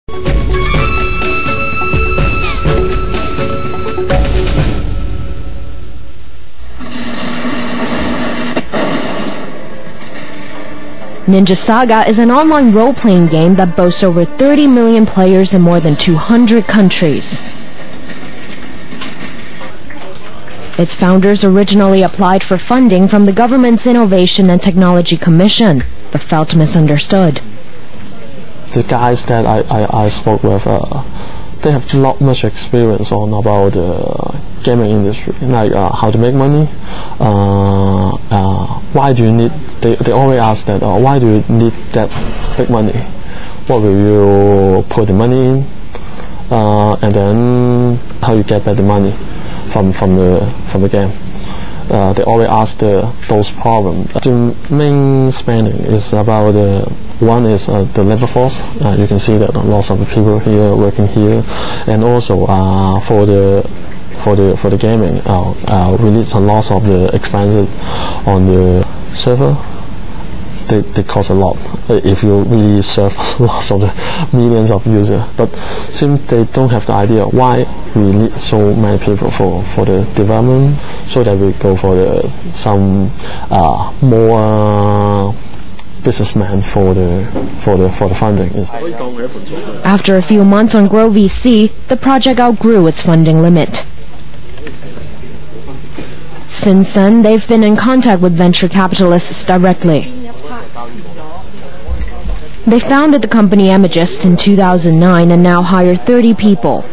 Ninja Saga is an online role-playing game that boasts over 30 million players in more than 200 countries. Its founders originally applied for funding from the government's Innovation and Technology Commission, but felt misunderstood. The guys that I spoke with, they have not much experience about the gaming industry, like how to make money. Why do you need? They always ask that. Why do you need that big money? What will you put the money in? And then how you get back the money from the game? They always ask those problems. The main spending is about one is the labor force. You can see that lots of people here working here, and also for the gaming, we need a lot of the expenses on the server. They cost a lot if you really serve lots of the millions of users. But since they don't have the idea why we need so many people for the development, so that we go for some more businessmen for the funding. After a few months on Grow VC, the project outgrew its funding limit. Since then, they've been in contact with venture capitalists directly. They founded the company Amagist in 2009 and now hire 30 people.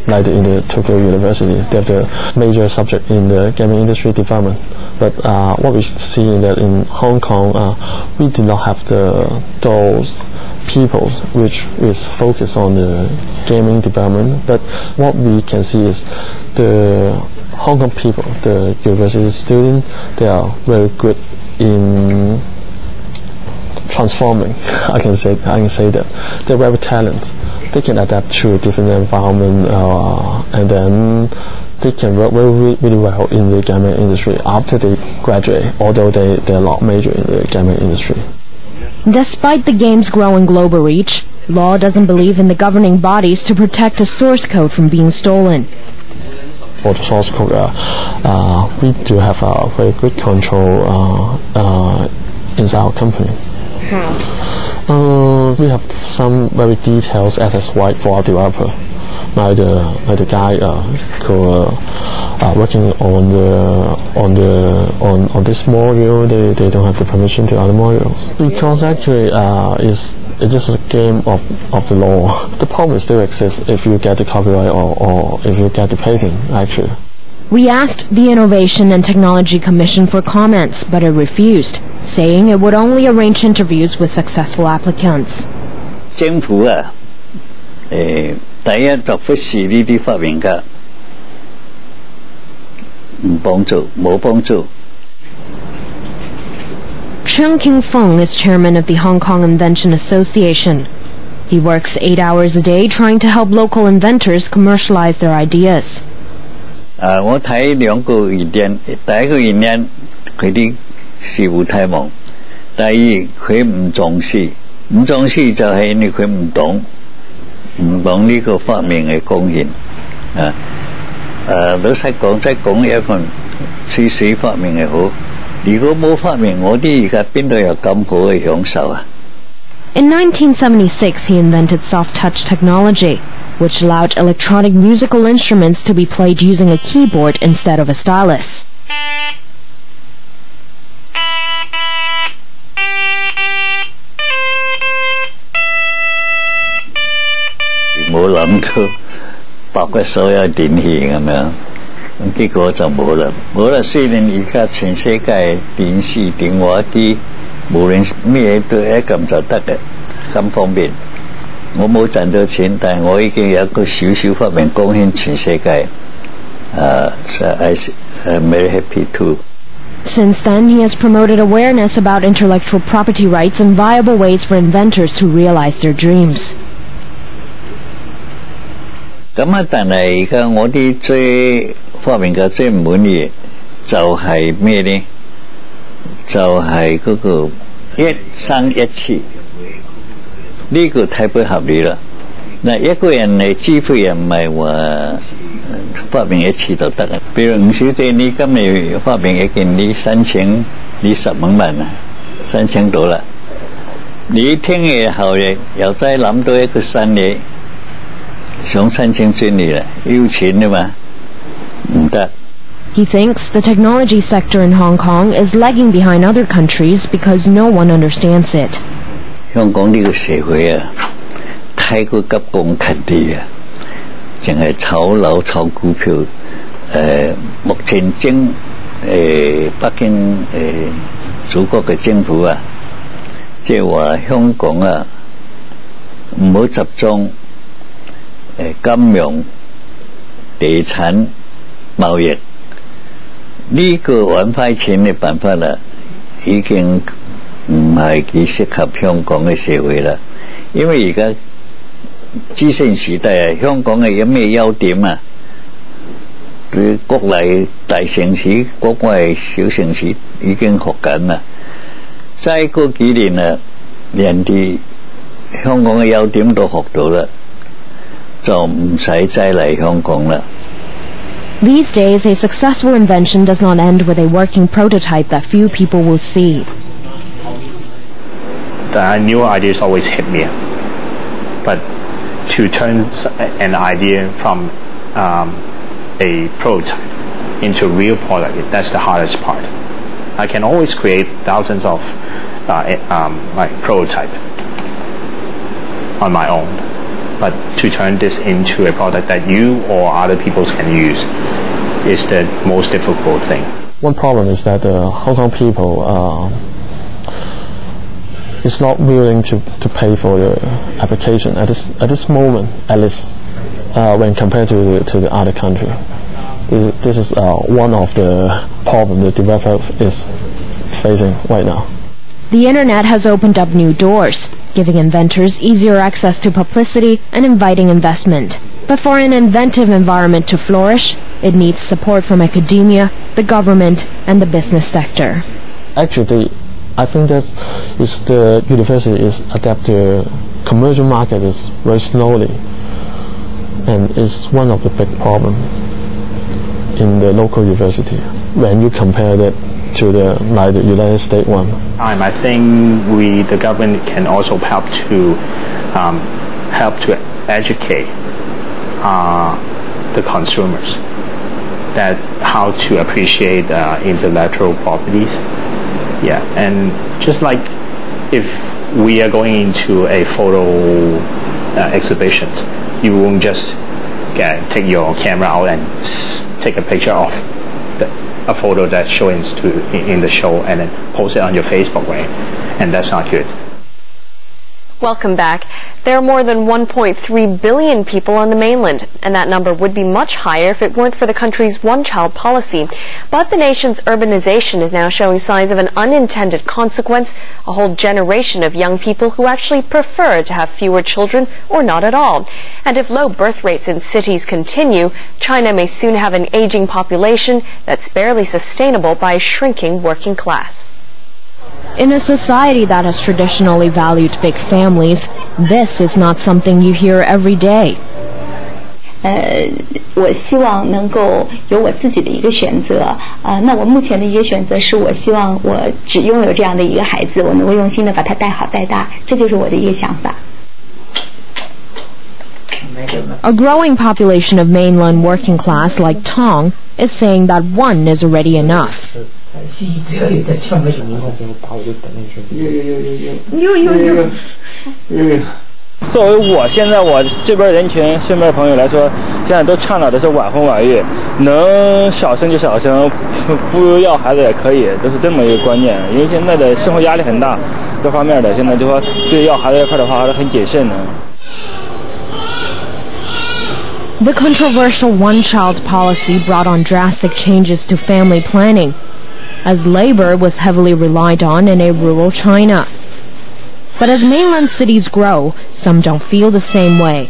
Like in the Tokyo University, they have the major subject in the gaming industry development. But what we see is that in Hong Kong, we do not have those people which is focused on the gaming development. But what we can see is the Hong Kong people, the university students, they are very good in transforming. I can say that they're very talented. They can adapt to a different environment, and then they can work really well in the gaming industry after they graduate, although they're not major in the gaming industry. Despite the game's growing global reach, law doesn't believe in the governing bodies to protect the source code from being stolen. For the source code, we do have a very good control inside our company. How? We have some very detailed access right for our developer. Like the guy working on this module, they don't have the permission to other modules, because actually it's just a game of the law. The problem still exists if you get the copyright or if you get the patent, actually. We asked the Innovation and Technology Commission for comments, but it refused, saying it would only arrange interviews with successful applicants. 政府啊，第一就忽視呢啲發明家，冇幫助。Cheung King Feng is chairman of the Hong Kong Invention Association. He works 8 hours a day trying to help local inventors commercialize their ideas. 我睇兩個原因，第一個原因佢啲事務太忙，第二佢唔重視就係因為佢唔懂呢個發明嘅貢獻老實講，即係講一份吹水發明係好，如果冇發明，我啲而家邊度有咁好嘅享受啊？ In 1976, he invented soft-touch technology, which allowed electronic musical instruments to be played using a keyboard instead of a stylus. 冇諗到包括所有電器咁樣，咁結果就冇啦。雖然而家全世界電視、電話啲無論咩都一撳就得嘅，咁方便。我冇賺到錢，但係我已經有一個小小發明貢獻全世界。So I'm very happy too. Since then, he has promoted awareness about intellectual property rights and viable ways for inventors to realize their dreams. 咁但係而家我啲最發明嘅最唔滿意就係咩呢？就係嗰個一生一次。呢個太不合理啦。嗱，一個人嚟支付又唔係話發明一次就得啊。比如吳小姐，你今日發明一件，你申請你10萬啊，申請到啦。你聽日後日又再諗到一個新嘢，想申請專利啦，要錢啊嘛，唔得。He thinks the technology sector in Hong Kong is lagging behind other countries because no one understands it. 香港呢個社會啊，太過急功近利啊，淨係炒樓炒股票。目前北京祖國嘅政府啊，即係話香港啊，唔好集中金融、地產、貿易。呢個揾快錢嘅辦法啦，已經唔係幾適合香港嘅社會啦。因為而家資訊時代啊，香港係有咩優點啊？對國內大城市、國外小城市已經學緊啦。再過幾年啊，人哋香港嘅優點都學到啦，就唔使再嚟香港啦。These days, a successful invention does not end with a working prototype that few people will see. The new ideas always hit me, but to turn an idea from a prototype into a real product, that's the hardest part. I can always create thousands of like prototype on my own. But to turn this into a product that you or other people can use is the most difficult thing. One problem is that the Hong Kong people is not willing to pay for the application at this moment, at least when compared to the other country. This is one of the problems the developer is facing right now. The internet has opened up new doors, giving inventors easier access to publicity and inviting investment. But for an inventive environment to flourish, it needs support from academia, the government, and the business sector. Actually, I think that is the university is adapt to commercial market is very slowly, and it's one of the big problem in the local university when you compare that to the United States one. I think the government can also help to educate the consumers that how to appreciate intellectual properties. Yeah, and just like if we are going into a photo exhibition, you won't just take your camera out and take a picture of a photo that's shown in the show and then post it on your Facebook, right? And that's not good. Welcome back. There are more than 1.3 billion people on the mainland, and that number would be much higher if it weren't for the country's one-child policy. But the nation's urbanization is now showing signs of an unintended consequence, a whole generation of young people who actually prefer to have fewer children or not at all. And if low birth rates in cities continue, China may soon have an aging population that's barely sustainable by a shrinking working class. In a society that has traditionally valued big families, this is not something you hear every day. 我希望能够有我自己的一个选择。那我目前的一个选择是我希望我只拥有这样的一个孩子，我能够用心的把他带好带大，这就是我的一个想法。A growing population of mainland working class like Tong is saying that one is already enough. 作为我这边人群身边朋友来说，现在都倡导的是晚婚晚育，能少生就少生，不要孩子也可以，都是这么一个观念。因为现在的生活压力很大，各方面的，现在就说对要孩子这块的话还是很谨慎的。The controversial one-child policy brought on drastic changes to family planning, as labor was heavily relied on in a rural China. But as mainland cities grow, some don't feel the same way.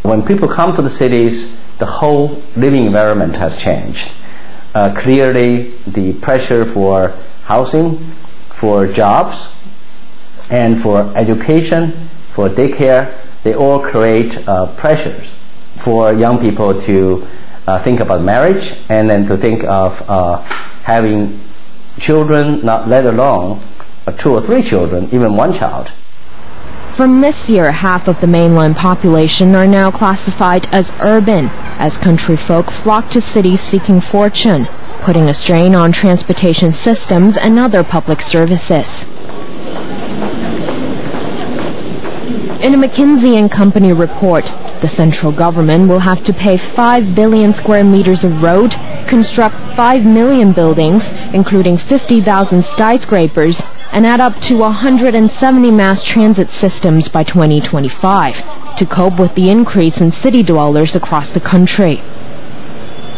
When people come to the cities, the whole living environment has changed. Clearly, the pressure for housing, for jobs, And for education, for daycare, they all create pressures for young people to think about marriage and then to think of having children, not let alone 2 or 3 children, even 1 child. From this year, half of the mainland population are now classified as urban, as country folk flock to cities seeking fortune, putting a strain on transportation systems and other public services. In a McKinsey & Company report, the central government will have to pay 5 billion square meters of road, construct 5 million buildings, including 50,000 skyscrapers, and add up to 170 mass transit systems by 2025 to cope with the increase in city dwellers across the country.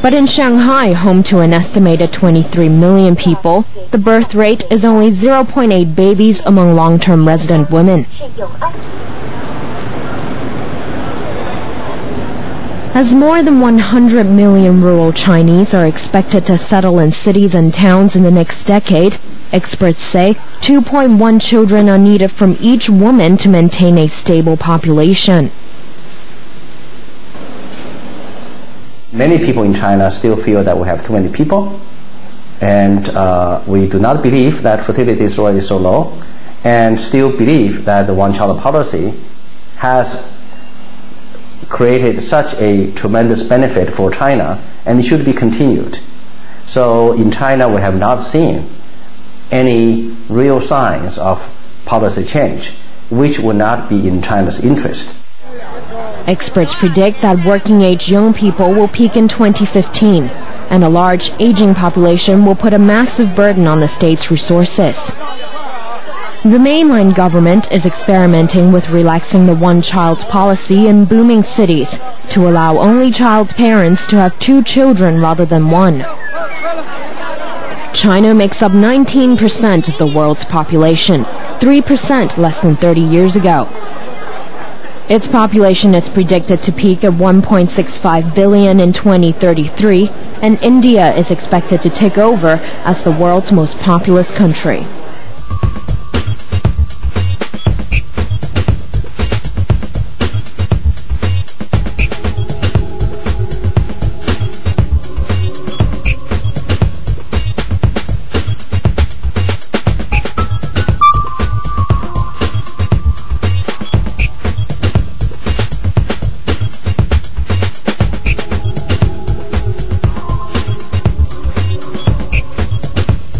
But in Shanghai, home to an estimated 23 million people, the birth rate is only 0.8 babies among long-term resident women. As more than 100 million rural Chinese are expected to settle in cities and towns in the next decade, experts say 2.1 children are needed from each woman to maintain a stable population. Many people in China still feel that we have too many people, and we do not believe that fertility is already so low, and still believe that the one-child policy has created such a tremendous benefit for China, and it should be continued. So in China, we have not seen any real signs of policy change, which would not be in China's interest. Experts predict that working-age young people will peak in 2015, and a large aging population will put a massive burden on the state's resources. The mainland government is experimenting with relaxing the one-child policy in booming cities to allow only child parents to have 2 children rather than 1. China makes up 19% of the world's population, 3% less than 30 years ago. Its population is predicted to peak at 1.65 billion in 2033, and India is expected to take over as the world's most populous country.